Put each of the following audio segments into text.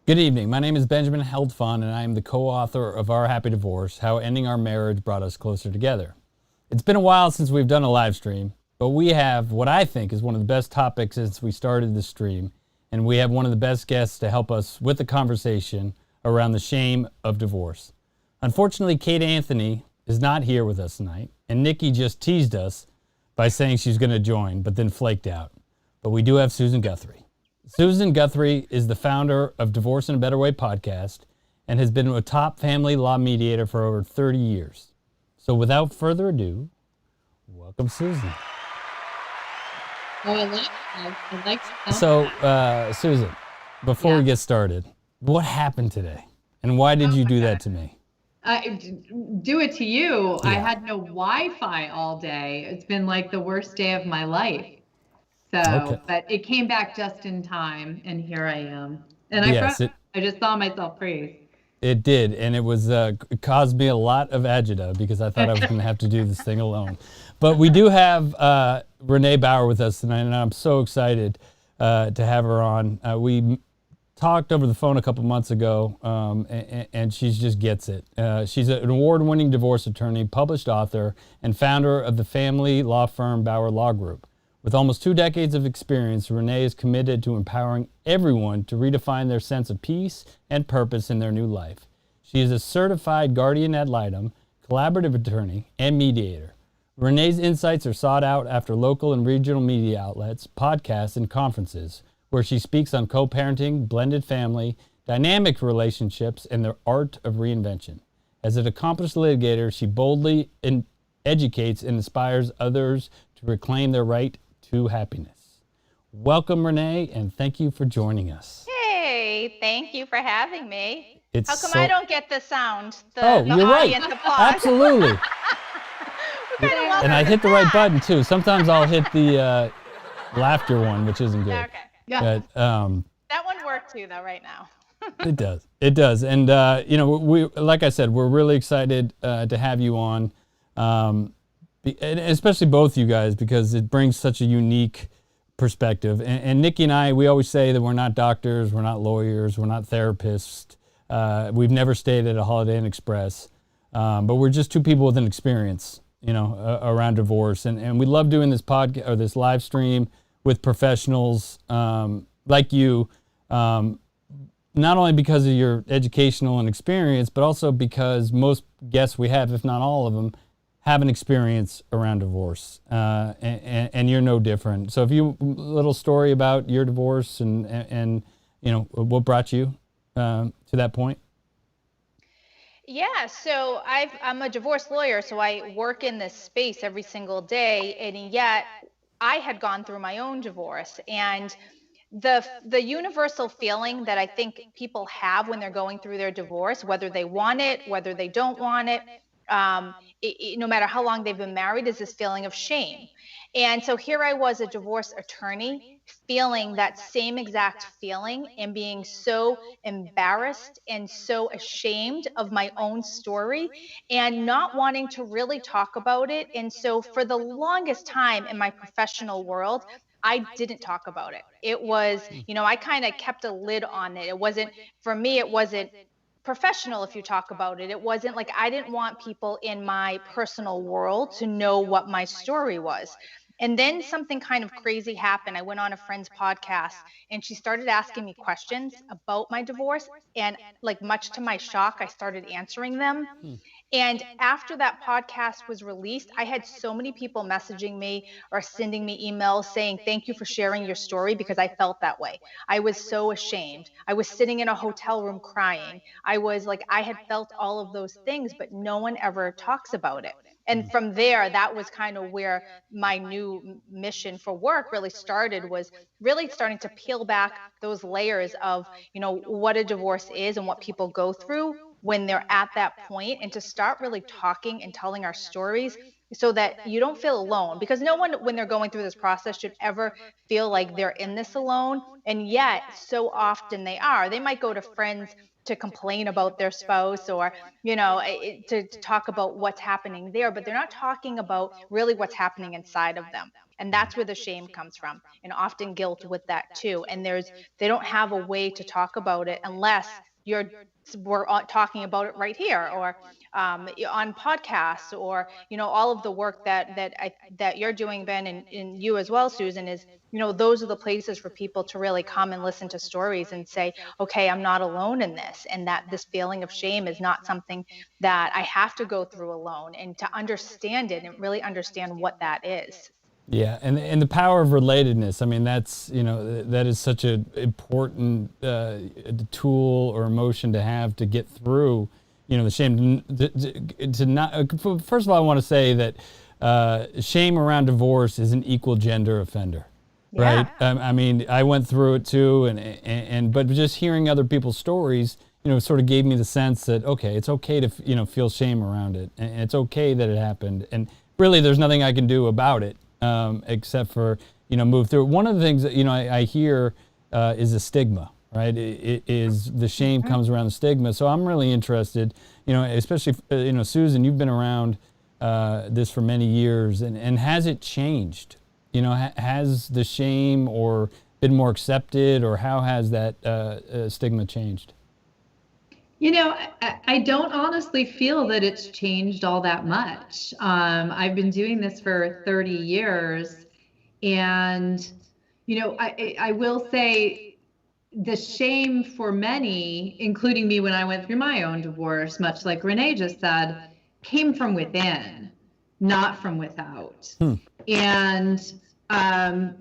Good evening. My name is Benjamin Heldfon, and I am the co-author of Our Happy Divorce, How Ending Our Marriage Brought Us Closer Together. It's been a while since we've done a live stream, but we have what I think is one of the best topics since we started the stream, and we have one of the best guests to help us with the conversation around the shame of divorce. Unfortunately, Kate Anthony is not here with us tonight, and Nikki just teased us by saying she's going to join, but then flaked out. But we do have Susan Guthrie. Susan Guthrie is the founder of Divorce in a Better Way podcast and has been a top family law mediator for over 30 years. So without further ado, welcome Susan. Oh, I like So, Susan, before we get started, what happened today? And why did you do that to me? I do it to you. Yeah. I had no Wi-Fi all day. It's been like the worst day of my life. So, Okay. but it came back just in time, and here I am. And Yes, I just saw myself freeze. It did, and it was it caused me a lot of agita because I thought I was going to have to do this thing alone. But we do have Renee Bauer with us tonight, and I'm so excited to have her on. We talked over the phone a couple months ago, and she just gets it. She's an award-winning divorce attorney, published author, and founder of the family law firm Bauer Law Group. With almost 2 decades of experience, Renee is committed to empowering everyone to redefine their sense of peace and purpose in their new life. She is a certified guardian ad litem, collaborative attorney, and mediator. Renee's insights are sought out after local and regional media outlets, podcasts, and conferences, where she speaks on co-parenting, blended family, dynamic relationships, and the art of reinvention. As an accomplished litigator, she boldly educates and inspires others to reclaim their right to happiness. Welcome, Renee, and thank you for joining us. Hey, thank you for having me. It's How come so- I don't get the sound? Oh, The you're right. audience applause? Absolutely. We're kinda welcome And I to hit the right that. button, too. Sometimes I'll hit the laughter one, which isn't good. Okay. Yeah. But, That one worked too, though, right now. It does. It does. And, we, like I said, we're really excited to have you on, and especially both you guys, because it brings such a unique perspective. And Nikki and I, we always say that we're not doctors, we're not lawyers, we're not therapists. We've never stayed at a Holiday Inn Express, but we're just two people with an experience, around divorce. And we love doing this podcast or this live stream with professionals like you, not only because of your educational and experience, but also because most guests we have, if not all of them, have an experience around divorce, and you're no different. So if you, a little story about your divorce and what brought you to that point. Yeah, so I'm a divorce lawyer, so I work in this space every single day, and yet I had gone through my own divorce. And the universal feeling that I think people have when they're going through their divorce, whether they want it, whether they don't want it, no matter how long they've been married, is this feeling of shame. And so here I was, a divorce attorney, feeling that same exact feeling and being so embarrassed and so ashamed of my own story and not wanting to really talk about it. And so for the longest time in my professional world, I didn't talk about it. It was, I kind of kept a lid on it. It wasn't, for me, it wasn't professional if you talk about it. It wasn't like, I didn't want people in my personal world to know what my story was. And then something kind of crazy happened. I went on a friend's podcast and she started asking me questions about my divorce. And like, much to my shock, I started answering them. And after that podcast was released, I had so many people messaging me or sending me emails saying, thank you for sharing your story, because I felt that way. I was so ashamed. I was sitting in a hotel room crying. I had felt all of those things, but no one ever talks about it. And from there, that was kind of where my new mission for work really started, was really starting to peel back those layers of, what a divorce is and what people go through when they're at that point, and to start really talking and telling our stories so that you don't feel alone. Because no one, when they're going through this process, should ever feel like they're in this alone. And yet, so often they are. They might go to friends to complain about their spouse or, to talk about what's happening there, but they're not talking about really what's happening inside of them. And that's where the shame comes from, and often guilt with that too. And they don't have a way to talk about it unless we're talking about it right here, or on podcasts, or all of the work that you're doing, Ben, and you as well, Susan, is those are the places for people to really come and listen to stories and say, okay, I'm not alone in this, and that this feeling of shame is not something that I have to go through alone, and to understand it and really understand what that is. Yeah, and the power of relatedness. I mean, that's that is such an important tool or emotion to have to get through, the shame. To not first of all, I want to say that shame around divorce is an equal gender offender, right? Yeah. I mean, I went through it too, and but just hearing other people's stories, sort of gave me the sense that okay, it's okay to feel shame around it, and it's okay that it happened, and really, there's nothing I can do about it. Except for move through. One of the things that I hear is a stigma, right? It is the shame comes around the stigma. So I'm really interested, especially Susan, you've been around this for many years, and has it changed? Has the shame or been more accepted, or how has that stigma changed? I don't honestly feel that it's changed all that much. I've been doing this for 30 years, and I will say the shame for many, including me when I went through my own divorce, much like Renee just said, came from within, not from without. And another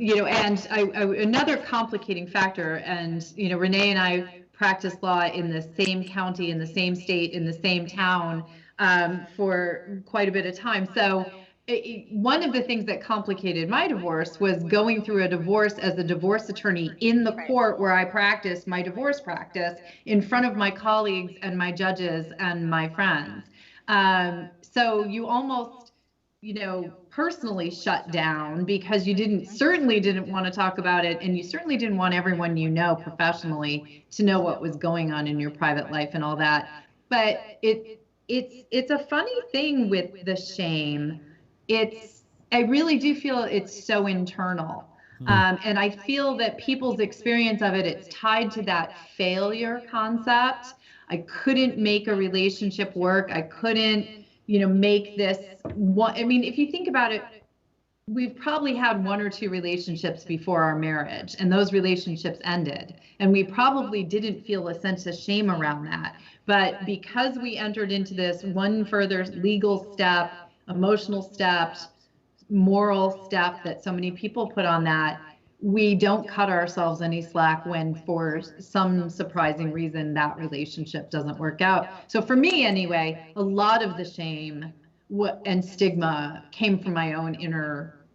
complicating factor, and Renee and I practiced law in the same county, in the same state, in the same town for quite a bit of time. So one of the things that complicated my divorce was going through a divorce as a divorce attorney in the court where I practiced my divorce practice in front of my colleagues and my judges and my friends. So you almost personally shut down because you certainly didn't want to talk about it, and you certainly didn't want everyone professionally to know what was going on in your private life and all that. But it's a funny thing with the shame. I really do feel it's so internal. And I feel that people's experience of it's tied to that failure concept. I couldn't make a relationship work. I couldn't make this one. I mean, if you think about it, we've probably had one or two relationships before our marriage, and those relationships ended. And we probably didn't feel a sense of shame around that. But because we entered into this one further legal step, emotional step, moral step that so many people put on that, we don't cut ourselves any slack when for some surprising reason that relationship doesn't work out. So for me anyway, a lot of the shame and stigma came from my own inner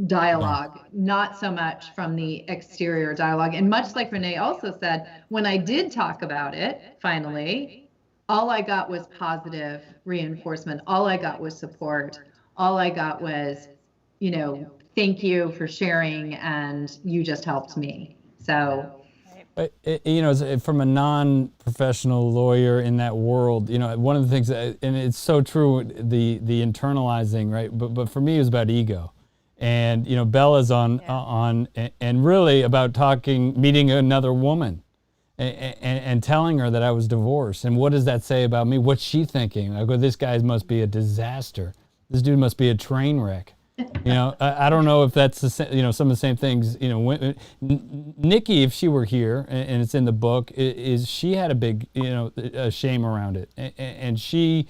dialogue, not so much from the exterior dialogue. And much like Renee also said, when I did talk about it, finally, all I got was positive reinforcement. All I got was support. All I got was, thank you for sharing, and you just helped me. So, from a non-professional lawyer in that world, one of the things, and it's so true, the internalizing, right? But for me, it was about ego, and Bella's on, and really about meeting another woman, and telling her that I was divorced, and what does that say about me? What's she thinking? I go, this guy must be a disaster. This dude must be a train wreck. I don't know if that's some of the same things. Nikki, if she were here, and it's in the book, is she had a big shame around it, and she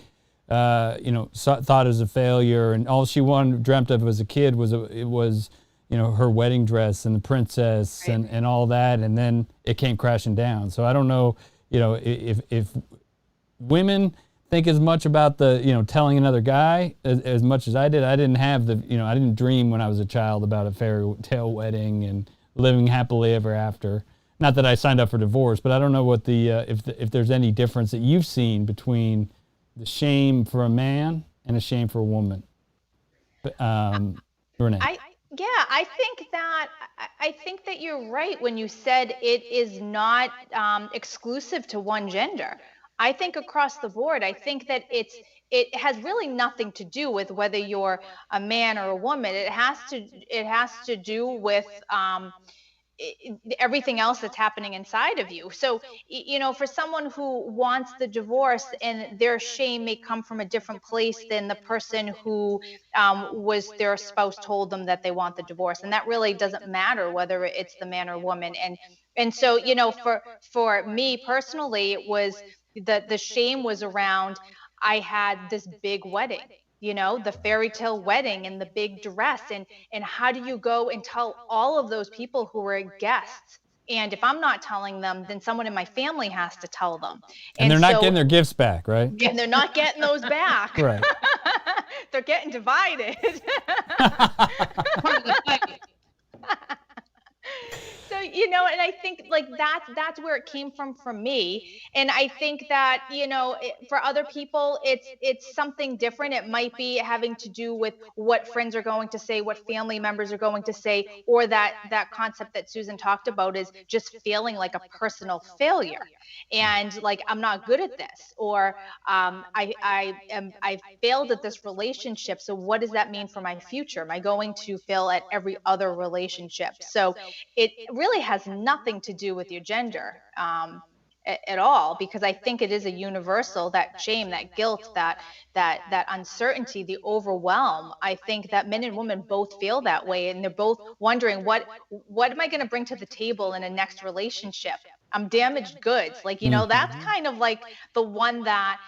thought it was a failure, and all she dreamt of as a kid was her wedding dress and the princess and all that, and then it came crashing down. So I don't know if women think as much about the telling another guy as much as I did. I didn't have I didn't dream when I was a child about a fairy tale wedding and living happily ever after. Not that I signed up for divorce, but I don't know what if there's any difference that you've seen between the shame for a man and a shame for a woman. Renee. I think that you're right when you said it is not exclusive to one gender. I think across the board, I think that it has really nothing to do with whether you're a man or a woman. It has to do with everything else that's happening inside of you. So, for someone who wants the divorce and their shame may come from a different place than the person who was their spouse told them that they want the divorce. And that really doesn't matter whether it's the man or woman. And so, for me personally, it was the shame was around, I had this big wedding, the fairy tale wedding and the big dress. And how do you go and tell all of those people who were guests? And if I'm not telling them, then someone in my family has to tell them. And they're not getting their gifts back, right? And they're not getting those back. Right. They're getting divided. So, and I think like that's where it came from me. And I think that, for other people, it's something different. It might be having to do with what friends are going to say, what family members are going to say, or that concept that Susan talked about is just feeling like a personal failure. And like, I'm not good at this, or I failed at this relationship. So what does that mean for my future? Am I going to fail at every other relationship? So it really has nothing to do with your gender at all, because I think it is a universal, that shame, that guilt, that uncertainty, the overwhelm. I think that men and women both feel that way, and they're both wondering, what am I going to bring to the table in a next relationship? I'm damaged goods. Like, that's kind of like the one that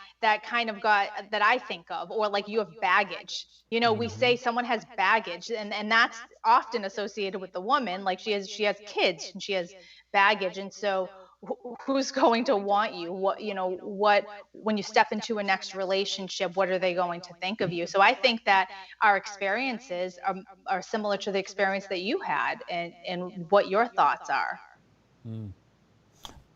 kind of got, that I think of, or like, you have baggage. We say someone has baggage, and that's often associated with the woman. Like, she has kids and she has baggage. And so who's going to want you? What when you step into a next relationship, what are they going to think of you? So I think that our experiences are similar to the experience that you had, and what your thoughts are.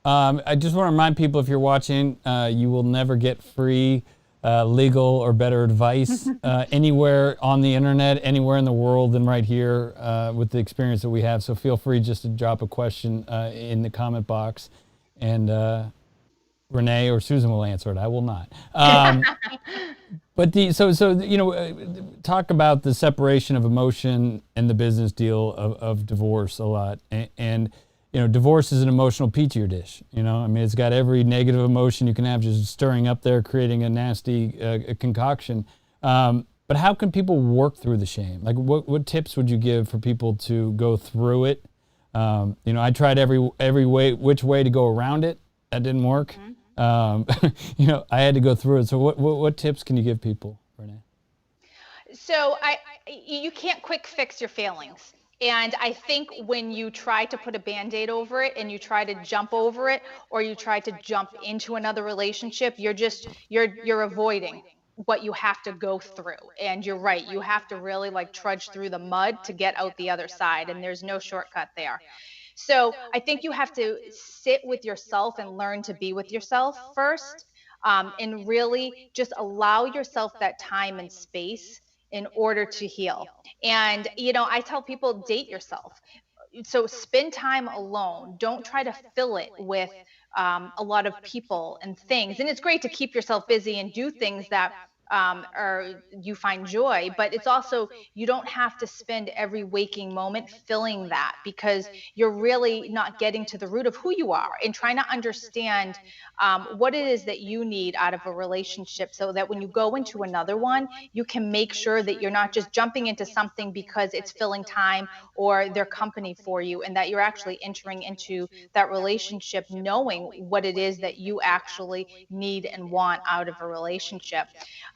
I just want to remind people, if you're watching, you will never get free legal or better advice anywhere on the internet, anywhere in the world than right here with the experience that we have. So feel free just to drop a question in the comment box, and Renee or Susan will answer it. I will not. But talk about the separation of emotion and the business deal of divorce a lot. And divorce is an emotional petri dish. It's got every negative emotion you can have just stirring up there, creating a nasty concoction. But how can people work through the shame? Like, what tips would you give for people to go through it? I tried every which way to go around it. That didn't work. I had to go through it. So what tips can you give people, Renee? So you can't quick fix your feelings. And I think when you try to put a Band-Aid over it, and you try to jump over it, or you try to jump into another relationship, you're avoiding what you have to go through. And you're right, you have to really like trudge through the mud to get out the other side, and there's no shortcut there. So I think you have to sit with yourself and learn to be with yourself first, and really just allow yourself that time and space in order to heal. And, I tell people, date yourself. So spend time alone. Don't try to fill it with a lot of people and things. And it's great to keep yourself busy and do things that or you find joy, but it's also, you don't have to spend every waking moment filling that, because you're really not getting to the root of who you are and trying to understand what it is that you need out of a relationship, so that when you go into another one, you can make sure that you're not just jumping into something because it's filling time or their company for you, and that you're actually entering into that relationship knowing what it is that you actually need and want out of a relationship.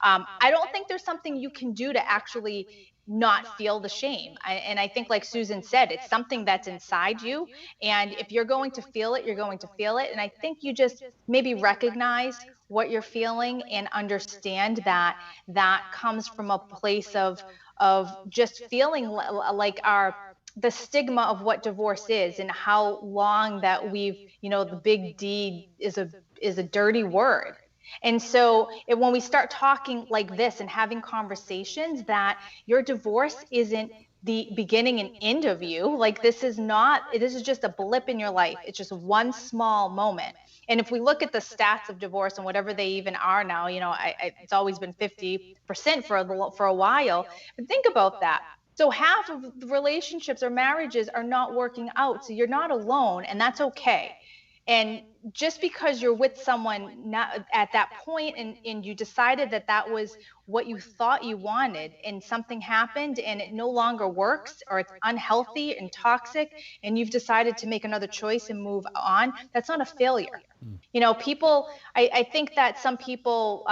I don't think there's something you can do to actually not feel the shame. And I think, like Susan said, it's something that's inside you. And if you're going to feel it, you're going to feel it. And I think you just maybe recognize what you're feeling and understand that that comes from a place of just feeling like the stigma of what divorce is, and how long that we've, the big D is a dirty word. And so when we start talking like this and having conversations, that your divorce isn't the beginning and end of you. Like, this is just a blip in your life. It's just one small moment. And if we look at the stats of divorce and whatever they even are now, it's always been 50% for a while. But think about that. So half of the relationships or marriages are not working out. So you're not alone, and that's okay. And just because you're with someone not at that point and you decided that was what you thought you wanted, and something happened and it no longer works, or it's unhealthy and toxic, and you've decided to make another choice and move on, that's not a failure. People, I think that some people,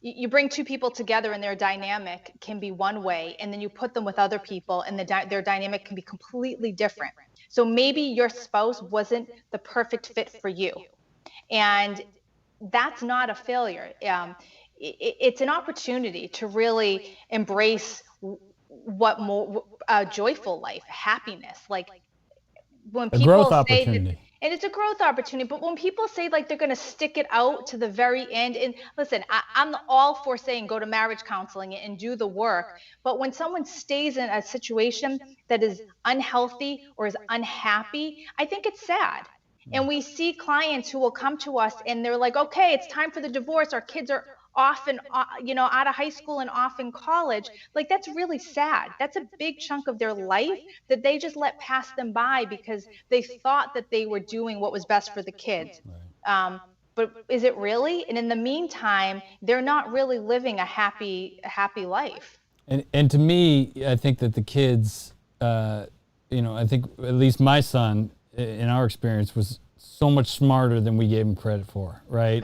you bring two people together and their dynamic can be one way, and then you put them with other people and their dynamic can be completely different. So maybe your spouse wasn't the perfect fit for you, and that's not a failure. It's an opportunity to really embrace what more a joyful life, happiness. Like, when people growth say opportunity. And it's a growth opportunity. But when people say like they're going to stick it out to the very end, and listen, I'm all for saying go to marriage counseling and do the work. But when someone stays in a situation that is unhealthy or is unhappy, I think it's sad. And we see clients who will come to us and they're like, okay, it's time for the divorce. Our kids are off and out of high school and off in college. Like, that's really sad. That's a big chunk of their life that they just let pass them by because they thought that they were doing what was best for the kids. But is it really? And in the meantime, they're not really living a happy life. And to me, I think that the kids, I think at least my son, in our experience, was so much smarter than we gave him credit for, right?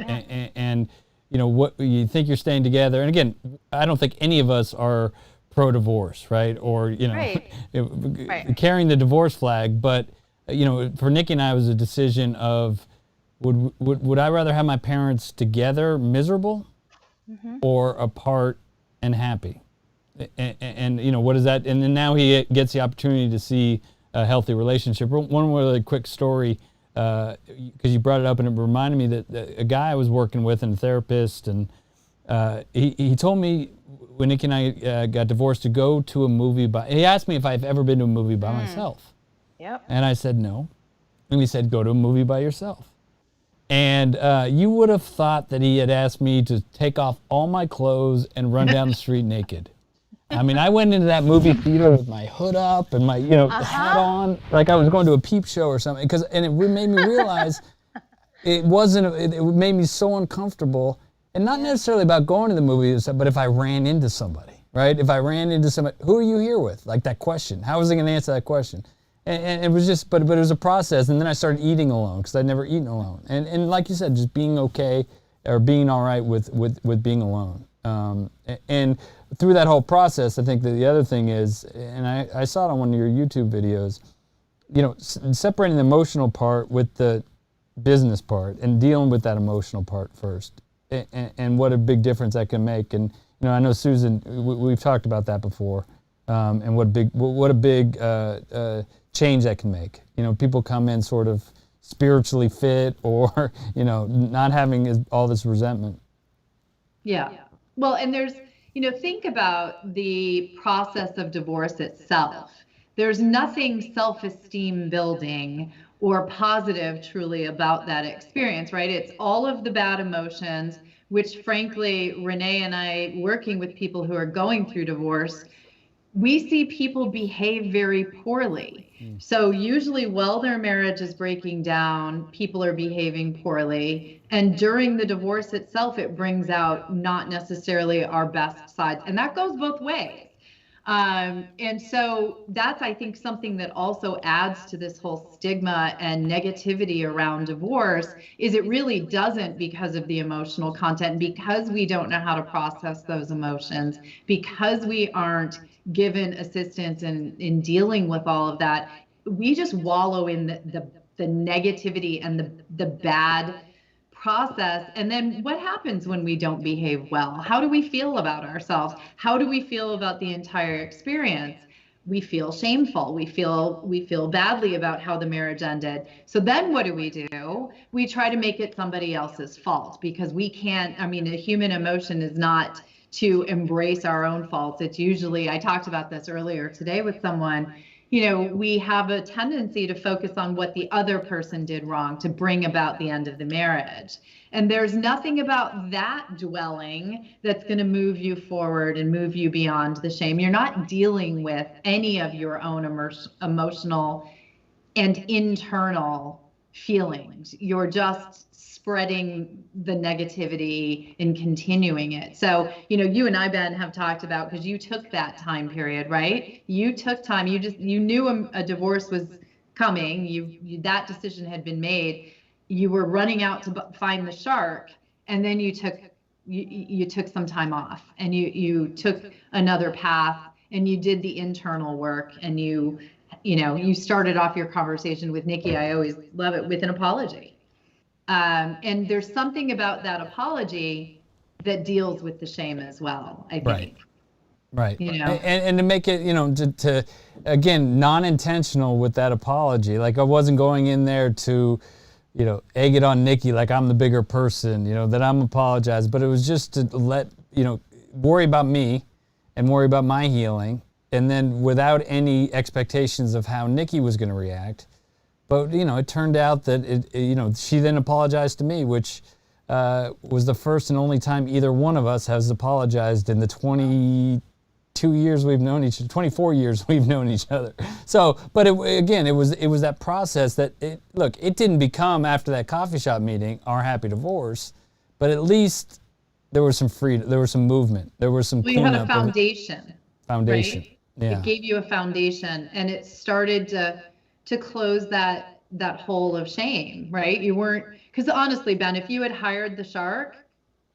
And what you think you're staying together. And again, I don't think any of us are pro-divorce, right? Or, Right. carrying the divorce flag. But, for Nikki and I, it was a decision of, would I rather have my parents together miserable or apart and happy? And what is that? And then now he gets the opportunity to see a healthy relationship. One really quick story, because you brought it up, and it reminded me that a guy I was working with, and a therapist, and he told me when Nikki and I got divorced to go to a movie he asked me if I've ever been to a movie by myself. Yep. And I said no. And he said, go to a movie by yourself. And you would have thought that he had asked me to take off all my clothes and run down the street naked. I mean, I went into that movie theater with my hood up and my, hat on, like I was going to a peep show or something. And it made me realize it made me so uncomfortable. And not necessarily about going to the movie, but if I ran into somebody, right? If I ran into somebody, who are you here with? Like that question. How was I going to answer that question? And it was just, but it was a process. And then I started eating alone because I'd never eaten alone. And like you said, just being okay or being all right with being alone. And through that whole process, I think that the other thing is, and I saw it on one of your YouTube videos, separating the emotional part with the business part and dealing with that emotional part first, and what a big difference that can make. And I know Susan, we've talked about that before, and what a big change that can make. People come in sort of spiritually fit, or not having all this resentment. Yeah. Well, and there's, think about the process of divorce itself. There's nothing self-esteem building or positive truly about that experience, right? It's all of the bad emotions, which frankly, Renee and I, working with people who are going through divorce, we see people behave very poorly. So usually while their marriage is breaking down, people are behaving poorly. And during the divorce itself, it brings out not necessarily our best sides. And that goes both ways. And so that's, I think, something that also adds to this whole stigma and negativity around divorce, is it really doesn't, because of the emotional content, because we don't know how to process those emotions, because we aren't given assistance in dealing with all of that. We just wallow in the negativity and the bad process. And then what happens when we don't behave well? How do we feel about ourselves? How do we feel about the entire experience? We feel shameful. We feel badly about how the marriage ended. So then what do? We try to make it somebody else's fault, because we can't, a human emotion is not to embrace our own faults. It's usually, I talked about this earlier today with someone, we have a tendency to focus on what the other person did wrong to bring about the end of the marriage. And there's nothing about that dwelling that's going to move you forward and move you beyond the shame. You're not dealing with any of your own emotional and internal feelings. You're just spreading the negativity and continuing it. So, you and I, Ben, have talked about, because you took that time period, right? You took time. You knew a divorce was coming. That decision had been made. You were running out to find the shark, and then you took some time off, and you took another path, and you did the internal work, and you started off your conversation with Nikki. I always love it, with an apology. And there's something about that apology that deals with the shame as well, I think. Right. And to make it, to again, non-intentional with that apology. Like, I wasn't going in there to, egg it on Nikki like I'm the bigger person, that I'm apologized. But it was just to let, worry about me and worry about my healing. And then without any expectations of how Nikki was going to react. But, it turned out that, she then apologized to me, which was the first and only time either one of us has apologized in the 22 years we've known each other, 24 years we've known each other. So, but it was that process that, it didn't become, after that coffee shop meeting, our happy divorce, but at least there was some freedom, there was some movement, there was some cleanup. You had a foundation. Right? Yeah. It gave you a foundation, and it started to close that hole of shame, right? You weren't, because honestly, Ben, if you had hired the shark,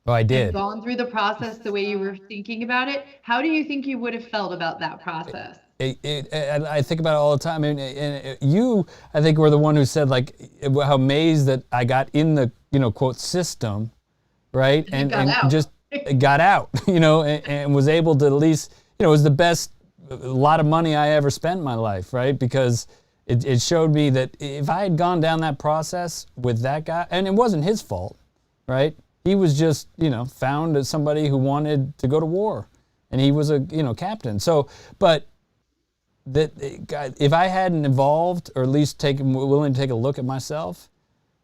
I did, and gone through the process the way you were thinking about it, how do you think you would have felt about that process? I think about it all the time, and you, I think, were the one who said, like, how amazed that I got in the, quote, system, right? And just got out, and was able to at least, it was the best, a lot of money I ever spent in my life, right? Because it showed me that if I had gone down that process with that guy, and it wasn't his fault, right? He was just, found as somebody who wanted to go to war, and he was a, captain. So, but that if I hadn't evolved, or at least willing to take a look at myself,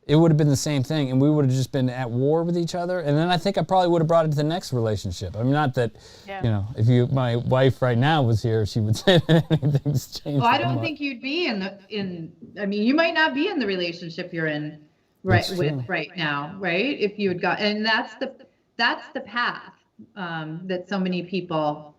it would have been the same thing, and we would have just been at war with each other. And then I think I probably would have brought it to the next relationship. I mean, not that, if my wife right now was here, she would say that anything's changed. Well, I don't think you'd be you might not be in the relationship you're in right now, right? If you had and that's the path that so many people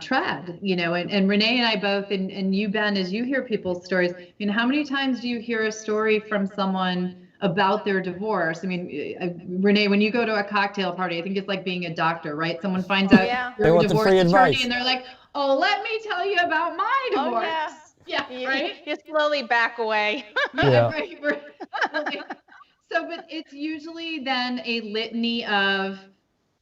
tread, and Renee and I both, and you, Ben, as you hear people's stories, I mean, how many times do you hear a story from someone about their divorce? I mean, Renee, when you go to a cocktail party, I think it's like being a doctor, right? Someone finds out you're a divorce attorney, and they're like, "Oh, let me tell you about my divorce." Oh, yeah, right. You slowly back away. Yeah. Right. So, but it's usually then a litany of,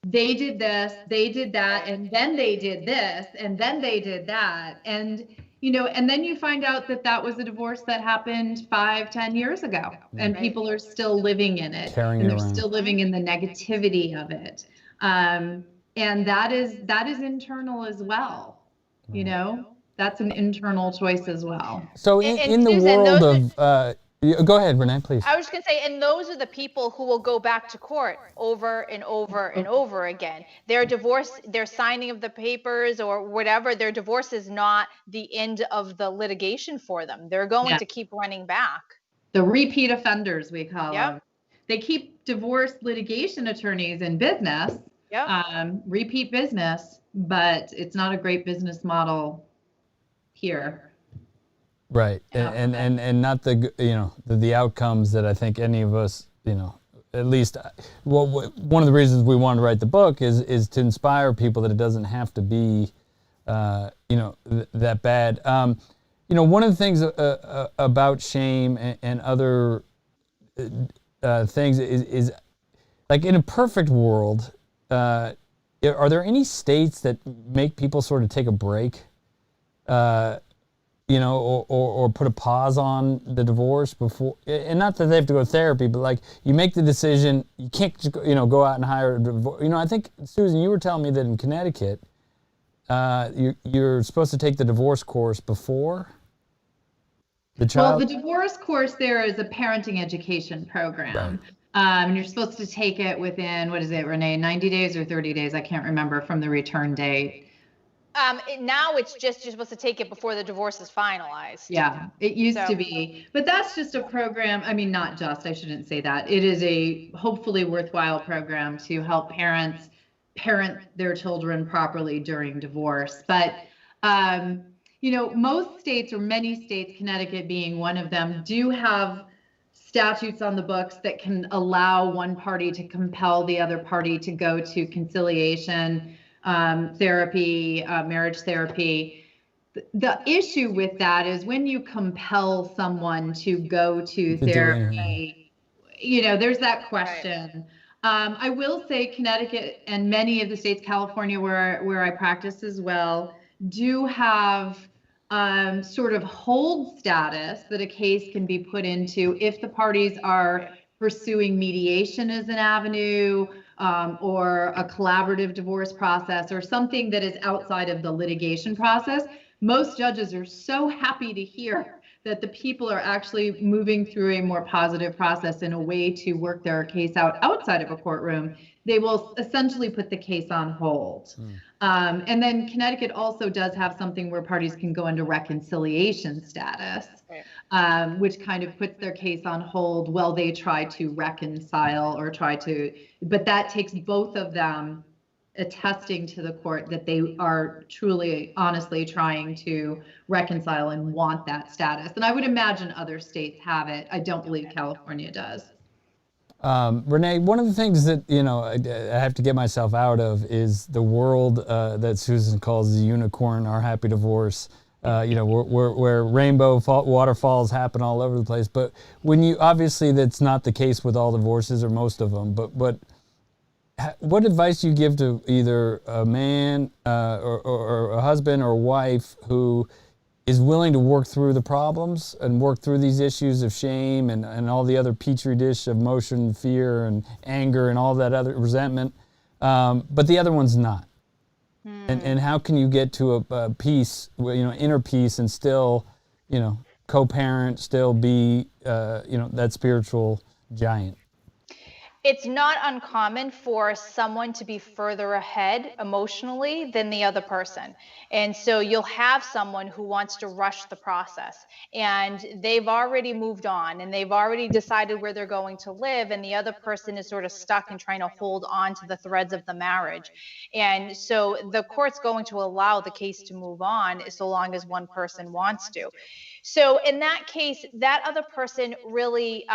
they did this, they did that, and then they did this, and then they did that. And, and then you find out that was a divorce that happened 5-10 years ago, and people are still living in it, and they're still living in the negativity of it. And that is internal as well. That's an internal choice as well. So in the world of, go ahead, Renee, please. I was just going to say, and those are the people who will go back to court over and over and over again. Their divorce, their signing of the papers or whatever, their divorce is not the end of the litigation for them. They're going to keep running back. The repeat offenders, we call them. They keep divorce litigation attorneys in business, repeat business, but it's not a great business model here. Right, and not the outcomes that I think any of us, at least, one of the reasons we wanted to write the book is to inspire people that it doesn't have to be, that bad. One of the things about shame and other things is like, in a perfect world, are there any states that make people sort of take a break? or put a pause on the divorce before, and not that they have to go to therapy, but like you make the decision, you can't just go out and hire a divorce. I think, Susan, you were telling me that in Connecticut, you're supposed to take the divorce course before the child. Well, the divorce course there is a parenting education program. Right. And you're supposed to take it within, what is it, Renee, 90 days or 30 days? I can't remember, from the return date. Now it's just you're supposed to take it before the divorce is finalized. Yeah, it used to be, but that's just a program. I mean, not just, I shouldn't say that. It is a hopefully worthwhile program to help parents parent their children properly during divorce. But, most states, or many states, Connecticut being one of them, do have statutes on the books that can allow one party to compel the other party to go to conciliation therapy, marriage therapy. The issue with that is when you compel someone to go to therapy, there's that question. I will say Connecticut and many of the states, California, where I practice as well, do have sort of hold status that a case can be put into if the parties are pursuing mediation as an avenue, or a collaborative divorce process, or something that is outside of the litigation process. Most judges are so happy to hear that the people are actually moving through a more positive process in a way to work their case out outside of a courtroom. They will essentially put the case on hold. And then Connecticut also does have something where parties can go into reconciliation status, which kind of puts their case on hold while they try to reconcile but that takes both of them attesting to the court that they are truly, honestly trying to reconcile and want that status. And I would imagine other states have it. I don't believe California does. Renee, one of the things that, I have to get myself out of is the world that Susan calls the unicorn, our happy divorce, where rainbow waterfalls happen all over the place. But obviously that's not the case with all divorces or most of them, but what advice do you give to either a man or a husband or a wife who is willing to work through the problems and work through these issues of shame and all the other petri dish of emotion, fear and anger and all that other resentment, but the other one's not? And how can you get to a peace, inner peace, and still, co-parent, still be, that spiritual giant? It's not uncommon for someone to be further ahead emotionally than the other person. And so you'll have someone who wants to rush the process, and they've already moved on and they've already decided where they're going to live, and the other person is sort of stuck and trying to hold on to the threads of the marriage. And so the court's going to allow the case to move on so long as one person wants to. So in that case, that other person really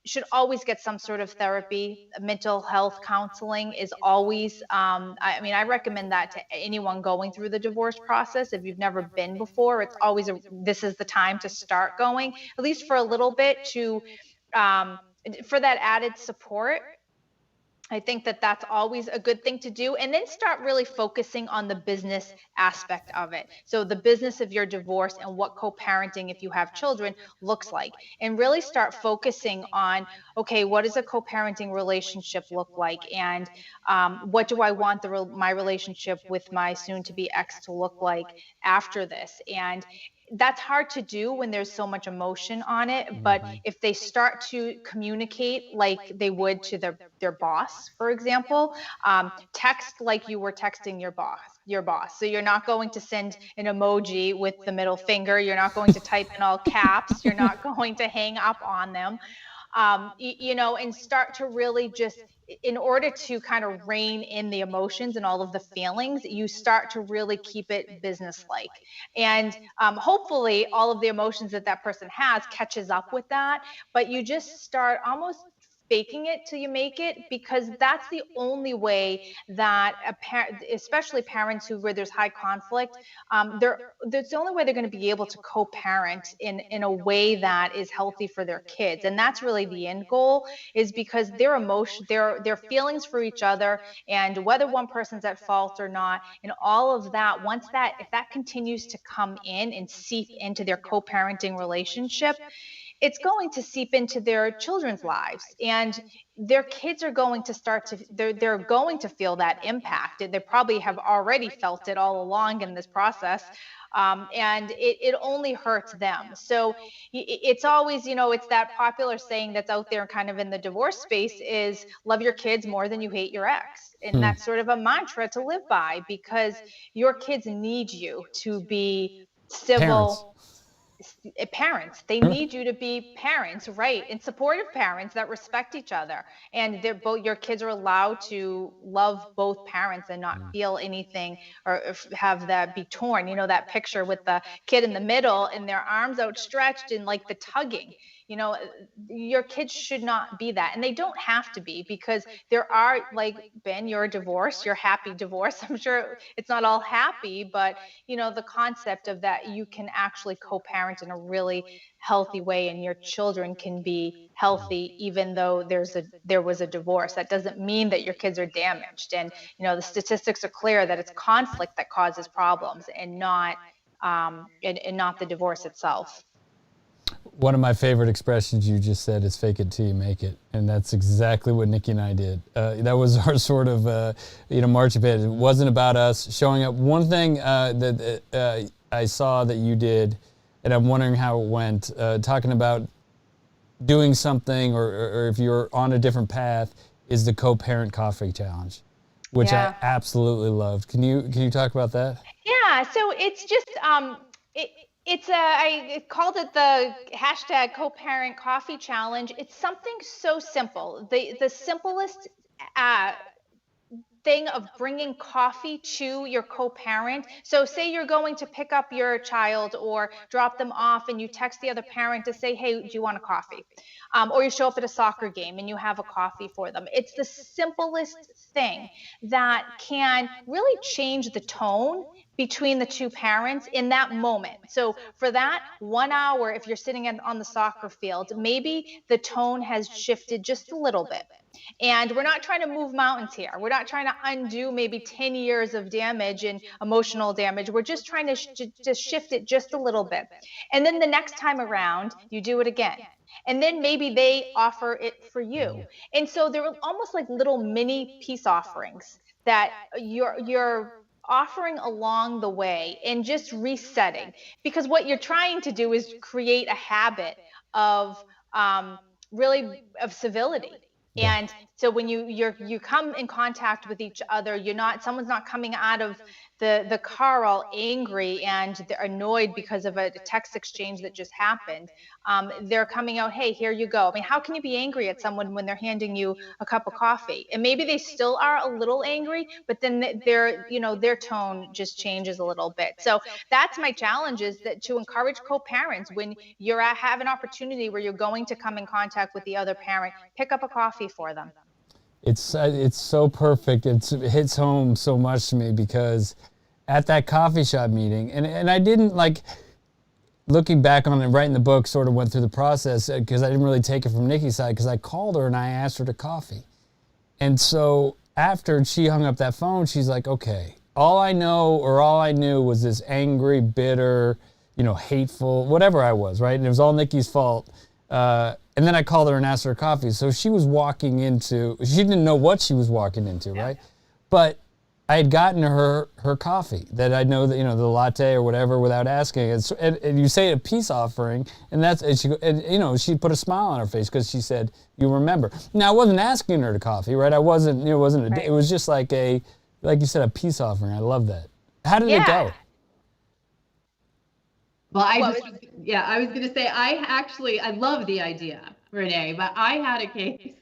should always get some sort of therapy. Mental health counseling is always, I recommend that to anyone going through the divorce process. If you've never been before, it's always, this is the time to start going, at least for a little bit, for that added support. I think that that's always a good thing to do, and then start really focusing on the business aspect of it. So the business of your divorce and what co-parenting, if you have children, looks like, and really start focusing on, okay, what does a co-parenting relationship look like? And what do I want my relationship with my soon-to-be ex to look like after this? And that's hard to do when there's so much emotion on it. But if they start to communicate like they would to their boss, for example, text like you were texting your boss. So you're not going to send an emoji with the middle finger. You're not going to type in all caps. You're not going to hang up on them, and start to really just, in order to kind of rein in the emotions and all of the feelings, you start to really keep it business-like. And hopefully all of the emotions that person has catches up with that, but you just start almost faking it till you make it, because that's the only way that especially parents where there's high conflict, that's the only way they're going to be able to co-parent in a way that is healthy for their kids. And that's really the end goal, is because their feelings for each other, and whether one person's at fault or not, and all of that, if that continues to come in and seep into their co-parenting relationship, it's going to seep into their children's lives, and their kids are going to they're going to feel that impact. They probably have already felt it all along in this process. And it only hurts them. So it's always, it's that popular saying that's out there kind of in the divorce space, is love your kids more than you hate your ex. And that's sort of a mantra to live by, because your kids need you to be civil parents. They need you to be parents, right? And supportive parents that respect each other. And your kids are allowed to love both parents and not feel anything or have that be torn. That picture with the kid in the middle and their arms outstretched and like the tugging. Your kids should not be that, and they don't have to be, because there are, like, Ben, you're divorced, you're happy divorce. I'm sure it's not all happy, but the concept of that you can actually co-parent in a really healthy way, and your children can be healthy even though there was a divorce. That doesn't mean that your kids are damaged. And the statistics are clear that it's conflict that causes problems, and not the divorce itself. One of my favorite expressions you just said is "fake it till you make it," and that's exactly what Nikki and I did. That was our sort of, marching band. It wasn't about us showing up. One thing that I saw that you did, and I'm wondering how it went, talking about doing something, or if you're on a different path, is the co-parent coffee challenge, which I absolutely loved. Can you talk about that? Yeah. So it's just I called it the hashtag co-parent coffee challenge. It's something so simple. The simplest thing of bringing coffee to your co-parent. So say you're going to pick up your child or drop them off, and you text the other parent to say, hey, do you want a coffee? Or you show up at a soccer game and you have a coffee for them. It's the simplest thing that can really change the tone between the two parents in that moment. So for that 1 hour, if you're sitting on the soccer field, maybe the tone has shifted just a little bit. And we're not trying to move mountains here. We're not trying to undo maybe 10 years of damage and emotional damage. We're just trying to just shift it just a little bit. And then the next time around, you do it again. And then maybe they offer it for you. And so they're almost like little mini peace offerings that you're offering along the way, and just resetting. Because what you're trying to do is create a habit of really of civility. And so when you come in contact with each other, someone's not coming out of the car all angry and they're annoyed because of a text exchange that just happened. They're coming out, hey, here you go. I mean, how can you be angry at someone when they're handing you a cup of coffee? And maybe they still are a little angry, but then their tone just changes a little bit. So that's my challenge, is that to encourage co-parents, when you have an opportunity where you're going to come in contact with the other parent, pick up a coffee for them. It's so perfect. It hits home so much to me, because at that coffee shop meeting, and I didn't, like, looking back on it, writing the book, sort of went through the process, because I didn't really take it from Nikki's side, because I called her and I asked her to coffee. And so after she hung up that phone, she's like, okay, all I knew was this angry, bitter, hateful, whatever I was, right? And it was all Nikki's fault. And then I called her and asked her coffee. So she didn't know what she was walking into, right? But I had gotten her coffee, that I know that, the latte or whatever, without asking. And you say a peace offering, and she put a smile on her face because she said, you remember. Now, I wasn't asking her to coffee, right? I wasn't, it was just like like you said, a peace offering. I love that. How did it go? Well, I was going to say, I love the idea, Renee, but I had a case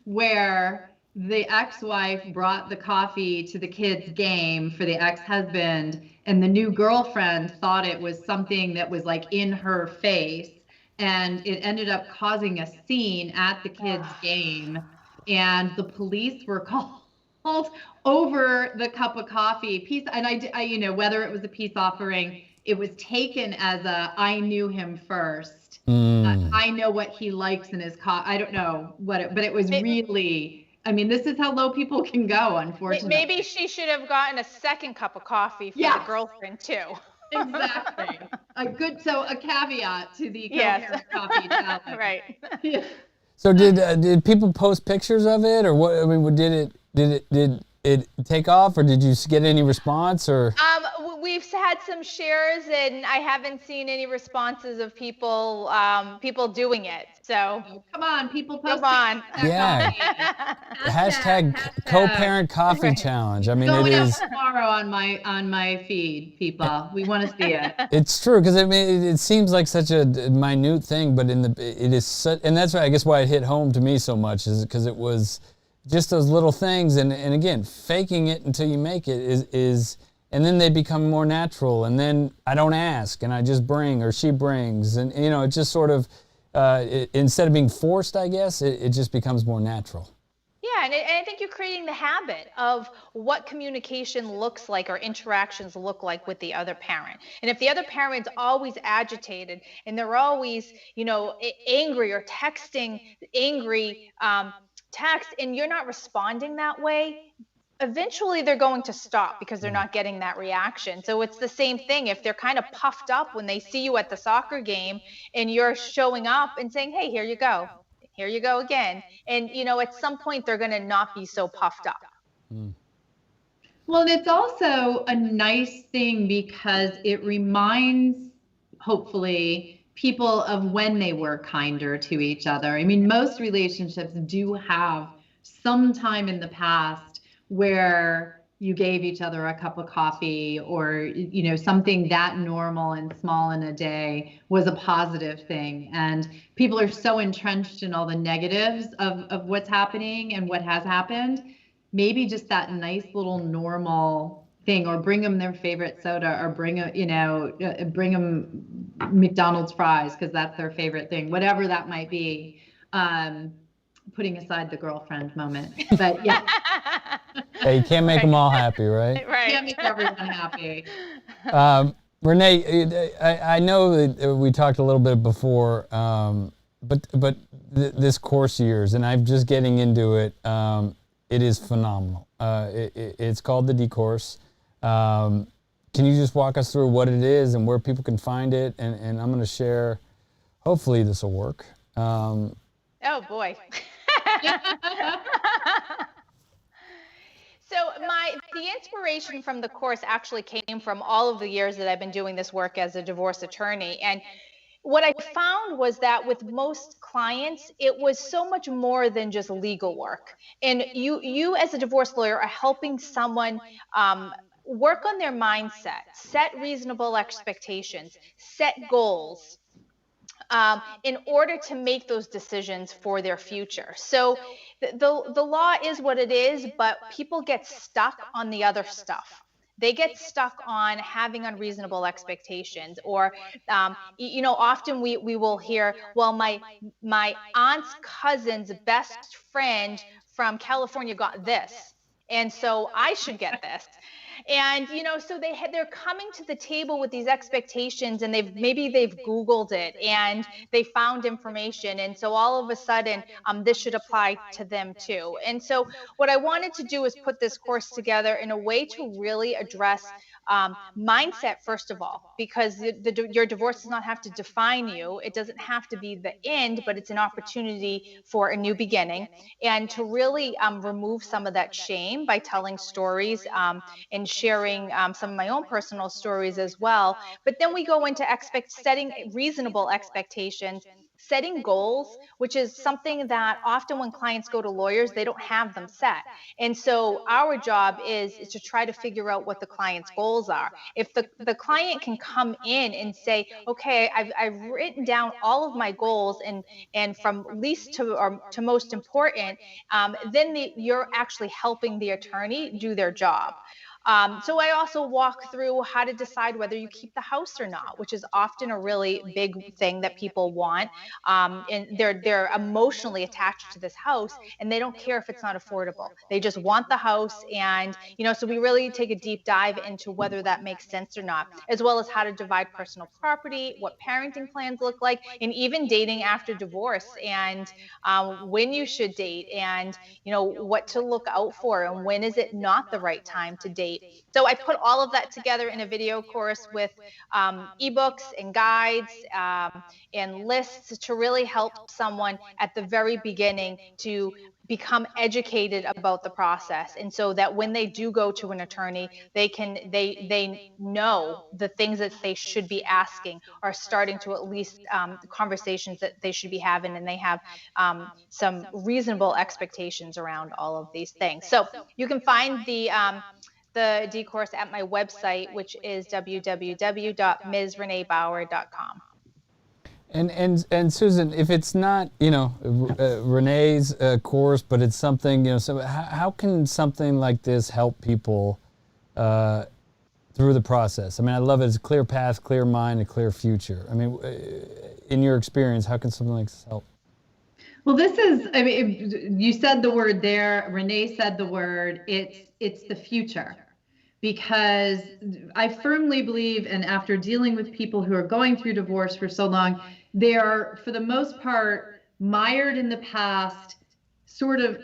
where the ex-wife brought the coffee to the kids' game for the ex-husband, and the new girlfriend thought it was something that was like in her face, and it ended up causing a scene at the kids' game, and the police were called over the cup of coffee piece. And whether it was a peace offering, it was taken as I knew him first. I know what he likes in his I don't know but it was really, I mean, this is how low people can go, unfortunately. Maybe she should have gotten a second cup of coffee for the girlfriend too. Exactly. A caveat to the co-parent coffee challenge. Right. Yeah. So did people post pictures of it, or what? I mean, did it take off, or did you get any response, or? We've had some shares, and I haven't seen any responses of people doing it. So come on, people post. Come on. Yeah. hashtag co-parent coffee challenge. I mean, it is tomorrow on my feed, people. We want to see it. It's true, because I mean, it seems like such a minute thing, but it is such, and that's why I guess why it hit home to me so much is because it was just those little things, and again, faking it until you make it is. And then they become more natural, and then I don't ask, and I just bring, or she brings, and it just sort of, instead of being forced, I guess, it just becomes more natural. Yeah, and I think you're creating the habit of what communication looks like or interactions look like with the other parent. And if the other parent's always agitated and they're always, angry or texting angry text, and you're not responding that way, eventually they're going to stop because they're not getting that reaction. So it's the same thing. If they're kind of puffed up when they see you at the soccer game and you're showing up and saying, hey, here you go again. And, at some point they're going to not be so puffed up. Well, and it's also a nice thing because it reminds, hopefully, people of when they were kinder to each other. I mean, most relationships do have some time in the past where you gave each other a cup of coffee, or something that normal and small in a day was a positive thing. And people are so entrenched in all the negatives of what's happening and what has happened. Maybe just that nice little normal thing, or bring them their favorite soda, or bring them McDonald's fries because that's their favorite thing, whatever that might be. Putting aside the girlfriend moment, but yeah. Hey, you can't make them all happy, right? Right. Can't make everyone happy. Renee, I know that we talked a little bit before, but this course of yours, and I'm just getting into it. It is phenomenal. It's called the D-Course. Can you just walk us through what it is and where people can find it? And I'm going to share. Hopefully, this will work. Oh boy. So the inspiration from the course actually came from all of the years that I've been doing this work as a divorce attorney. And what I found was that with most clients, it was so much more than just legal work. And you as a divorce lawyer are helping someone work on their mindset, set reasonable expectations, set goals, in order to make those decisions for their future. So the law is what it is, but people get stuck on the other stuff. They get stuck on having unreasonable expectations, or often we will hear, well, my aunt's cousin's best friend from California got this, and so I should get this. And so they're coming to the table with these expectations, and they've Googled it and they found information, and so all of a sudden this should apply to them too. And so what I wanted to do is put this course together in a way to really address mindset, first of all, because your divorce does not have to define you. It doesn't have to be the end, but it's an opportunity for a new beginning, and to really remove some of that shame by telling stories and sharing some of my own personal stories as well. But then we go into setting reasonable expectations, setting goals, which is something that often when clients go to lawyers, they don't have them set. And so our job is to try to figure out what the client's goals are. If the client can come in and say, okay, I've written down all of my goals, and from least to most important, then you're actually helping the attorney do their job. So I also walk through how to decide whether you keep the house or not, which is often a really big thing that people want. And they're emotionally attached to this house, and they don't care if it's not affordable. They just want the house, and so we really take a deep dive into whether that makes sense or not, as well as how to divide personal property, what parenting plans look like, and even dating after divorce, and when you should date, and what to look out for, and when is it not the right time to date. So I put all of that together in a video course with ebooks and guides and lists to really help someone at the very beginning to become educated about the process, and so that when they do go to an attorney, they know the things that they should be asking, or starting to at least conversations that they should be having, and they have some reasonable expectations around all of these things. So you can find the D-course at my website, which is www.msreneebauer.com. And Susan, if it's not Renee's course, but it's something so how can something like this help people through the process? I mean, I love it. It's a clear path, clear mind, a clear future. I mean, in your experience, how can something like this help? Well, this is, I mean, you said the word there, Renee said the word, it's the future. Because I firmly believe, and after dealing with people who are going through divorce for so long, they are, for the most part, mired in the past, sort of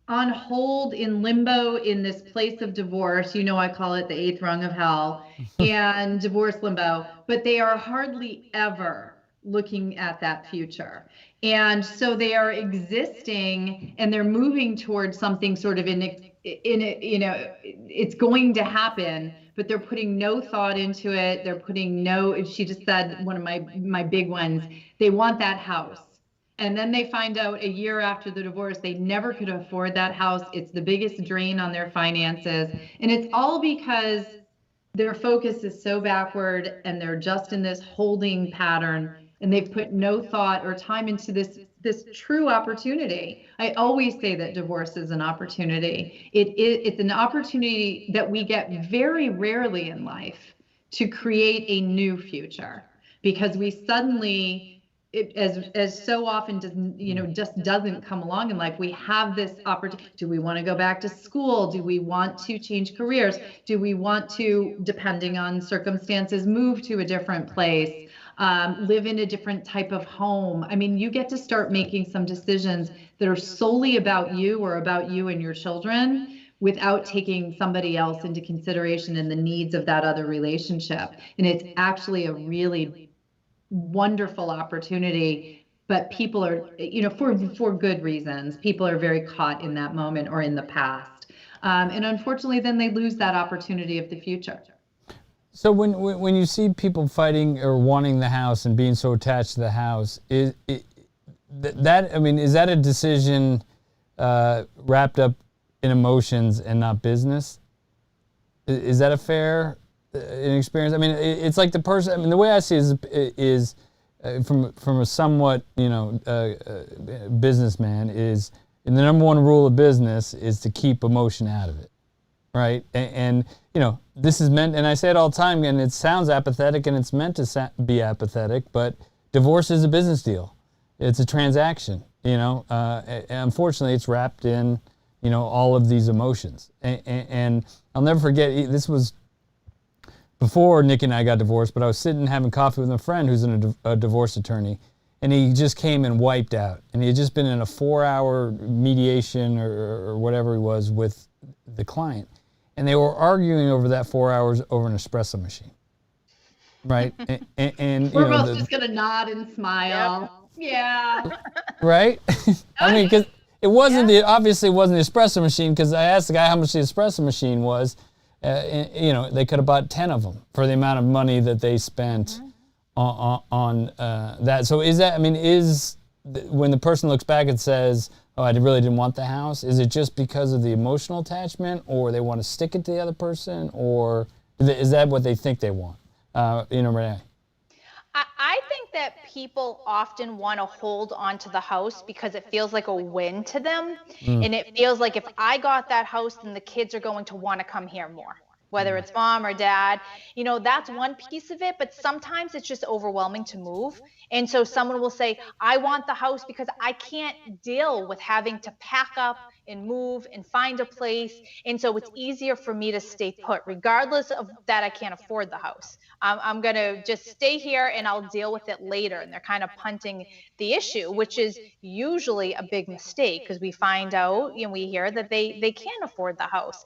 on hold in limbo in this place of divorce. I call it the 8th rung of hell, and divorce limbo, but they are hardly ever looking at that future. And so they are existing, and they're moving towards something sort of it's going to happen, but they're putting no thought into it. They're putting she just said one of my big ones, they want that house. And then they find out a year after the divorce, they never could afford that house. It's the biggest drain on their finances. And it's all because their focus is so backward, and they're just in this holding pattern, and they've put no thought or time into this true opportunity. I always say that divorce is an opportunity. It's an opportunity that we get very rarely in life to create a new future, because we suddenly, as so often just doesn't come along in life. We have this opportunity. Do we want to go back to school? Do we want to change careers? Do we want to, depending on circumstances, move to a different place? Live in a different type of home? I mean, you get to start making some decisions that are solely about you, or about you and your children, without taking somebody else into consideration and the needs of that other relationship. And it's actually a really wonderful opportunity, but people are, for good reasons, people are very caught in that moment or in the past. And unfortunately, then they lose that opportunity of the future. So when you see people fighting or wanting the house and being so attached to the house, is that a decision wrapped up in emotions and not business? Is that a fair experience? I mean, it's like the person. I mean, the way I see it is from a somewhat businessman, is, and the number one rule of business is to keep emotion out of it. Right. And this is meant, and I say it all the time, and it sounds apathetic, and it's meant to be apathetic, but divorce is a business deal. It's a transaction, and unfortunately it's wrapped in, all of these emotions. And I'll never forget, this was before Nick and I got divorced, but I was sitting having coffee with a friend who's a divorce attorney, and he just came and wiped out. And he had just been in a 4-hour mediation or whatever he was with the client. And they were arguing over that 4 hours over an espresso machine, right? And we're both just gonna nod and smile. Yep. Yeah. Right? I mean, because it wasn't obviously wasn't the espresso machine, because I asked the guy how much the espresso machine was. They could have bought 10 of them for the amount of money that they spent on that. So is that? I mean, when the person looks back and says, "Oh, I really didn't want the house," is it just because of the emotional attachment, or they want to stick it to the other person, or is that what they think they want? Renee? I think that people often want to hold on to the house because it feels like a win to them. And it feels like, if I got that house, then the kids are going to want to come here more. whether it's mom or dad, that's one piece of it, but sometimes it's just overwhelming to move. And so someone will say, I want the house because I can't deal with having to pack up and move and find a place. And so it's easier for me to stay put, regardless of that I can't afford the house. I'm going to just stay here and I'll deal with it later. And they're kind of punting the issue, which is usually a big mistake, because we find out, we hear that they can't afford the house.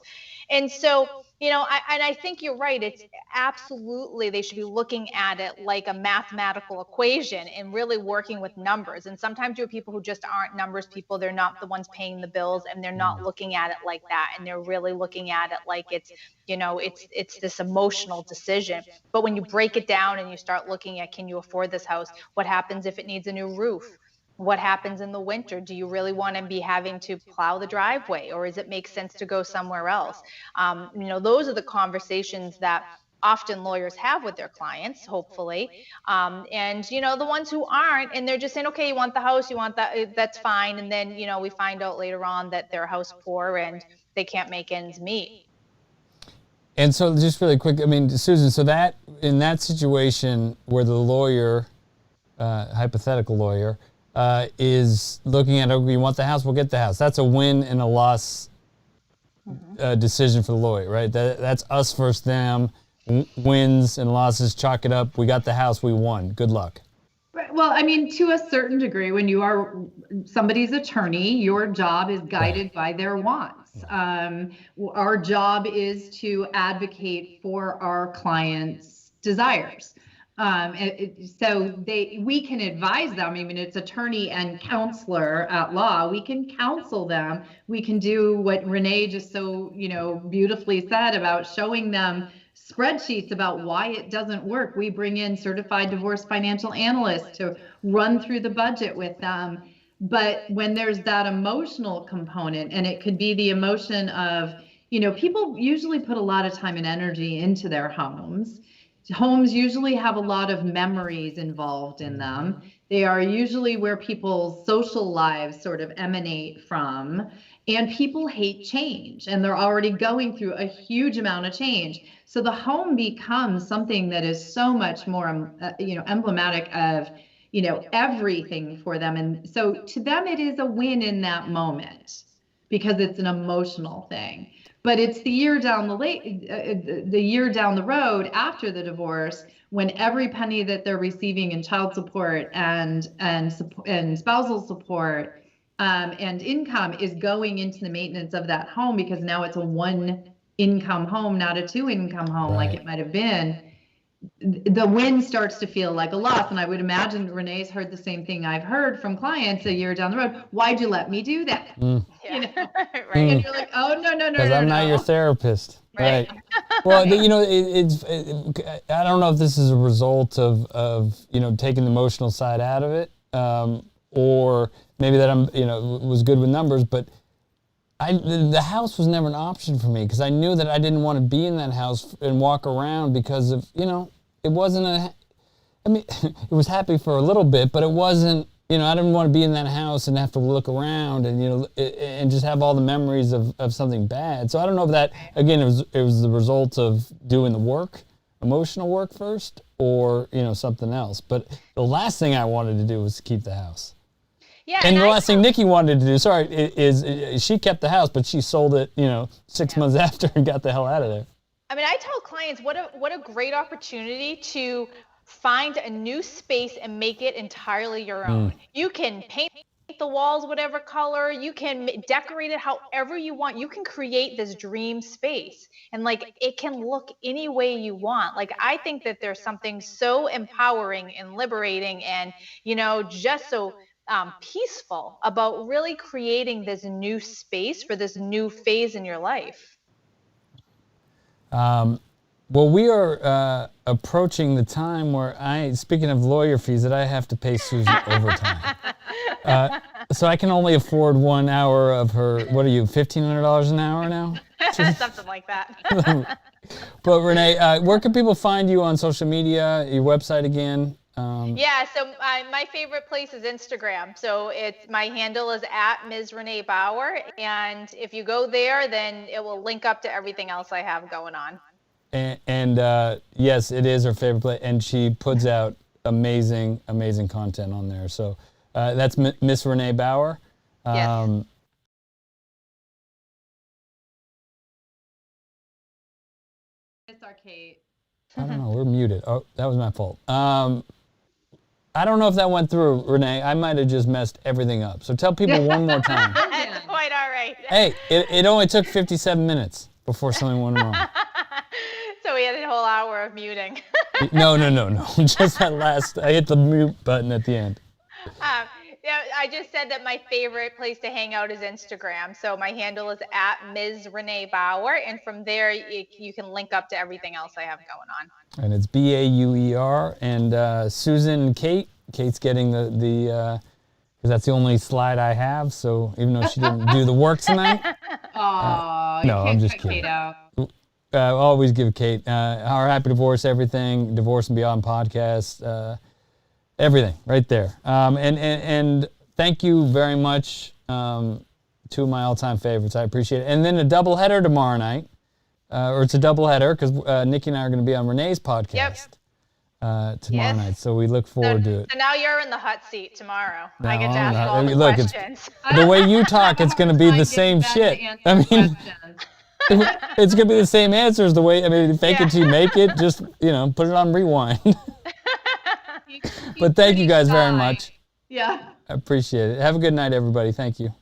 And so, I think you're right. It's absolutely, they should be looking at it like a mathematical equation and really working with numbers. And sometimes you have people who just aren't numbers people. They're not the ones paying the bills, and they're not looking at it like that. And they're really looking at it like it's, it's this emotional decision. But when you break it down and you start looking at, can you afford this house? What happens if it needs a new roof? What happens in the winter? Do you really want to be having to plow the driveway, or does it make sense to go somewhere else? Those are the conversations that often lawyers have with their clients, hopefully. And the ones who aren't, and they're just saying, okay, you want the house, you want that, that's fine. And then, we find out later on that they're house poor and they can't make ends meet. And so just really quick, Susan, so that in that situation where the lawyer, hypothetical lawyer, is looking at, okay, you want the house, we'll get the house. That's a win and a loss decision for the lawyer, right? That's us versus them. Wins and losses, chalk it up. We got the house, we won. Good luck. Right. Well, to a certain degree, when you are somebody's attorney, your job is guided by their wants. Our job is to advocate for our clients' desires. So we can advise them. It's attorney and counselor at law. We can counsel them. We can do what Renee just so, beautifully said about showing them spreadsheets about why it doesn't work. We bring in certified divorce financial analysts to run through the budget with them. But when there's that emotional component, and it could be the emotion of, people usually put a lot of time and energy into their homes. Homes usually have a lot of memories involved in them. They are usually where people's social lives sort of emanate from, and people hate change, and they're already going through a huge amount of change. So the home becomes something that is so much more, emblematic of, everything for them. And so to them, it is a win in that moment because it's an emotional thing. But it's the year down the road after the divorce, when every penny that they're receiving in child support and spousal support and income is going into the maintenance of that home, because now it's a one income home, not a two income home, right, like it might have been. The win starts to feel like a loss. And I would imagine Renee's heard the same thing I've heard from clients a year down the road. Why'd you let me do that? Yeah. Right. And you're like, oh, no. Because I'm not your therapist. Right. Well, I don't know if this is a result of taking the emotional side out of it, or maybe that I'm, was good with numbers, but the house was never an option for me because I knew that I didn't want to be in that house and walk around because of, it wasn't it was happy for a little bit, but it wasn't, I didn't want to be in that house and have to look around and, and just have all the memories of something bad. So I don't know if that, again, it was the result of doing the work, emotional work first, or, something else. But the last thing I wanted to do was keep the house. Yeah, and the last thing Nikki wanted to do, is she kept the house, but she sold it, 6 months after and got the hell out of there. I tell clients what a great opportunity to find a new space and make it entirely your own. You can paint the walls whatever color, you can decorate it however you want. You can create this dream space, and it can look any way you want. I think that there's something so empowering and liberating and just so peaceful about really creating this new space for this new phase in your life. Well, we are approaching the time where speaking of lawyer fees, that I have to pay Susan overtime. So I can only afford 1 hour of her, what are you, $1,500 an hour now? Something like that. But Renee, where can people find you on social media, your website again? So my favorite place is Instagram. So my handle is @Ms. Renee Bauer. And if you go there, then it will link up to everything else I have going on. And yes, it is her favorite place, and she puts out amazing content on there. So that's Miss Renee Bauer. Yes. Miss our Kate. I don't know. We're muted. Oh, that was my fault. I don't know if that went through, Renee. I might have just messed everything up. So tell people one more time. That's quite all right. Hey, it only took 57 minutes before something went wrong. So we had a whole hour of muting. No. Just that last, I hit the mute button at the end. Yeah, I just said that my favorite place to hang out is Instagram. So my handle is at Ms. Renee Bauer. And from there, you can link up to everything else I have going on. And it's Bauer. And Susan and Kate. Kate's getting the because that's the only slide I have. So even though she didn't do the work tonight. Aw, no, I'm just kidding. Kate out. Always give Kate our Happy Divorce Everything, Divorce and Beyond podcast, everything right there. And thank you very much. Two of my all-time favorites. I appreciate it. And then a doubleheader tomorrow night, or it's a doubleheader because Nikki and I are going to be on Renee's podcast tomorrow night. So we look forward to it. So now you're in the hot seat tomorrow. No, I get to I'm ask not. all the Look, questions. The way you talk, it's going to be the same shit. I mean, it's going to be the same answers. The way, I mean, fake it till you make it. Just, put it on rewind. But thank you guys very much. Yeah. I appreciate it. Have a good night, everybody. Thank you.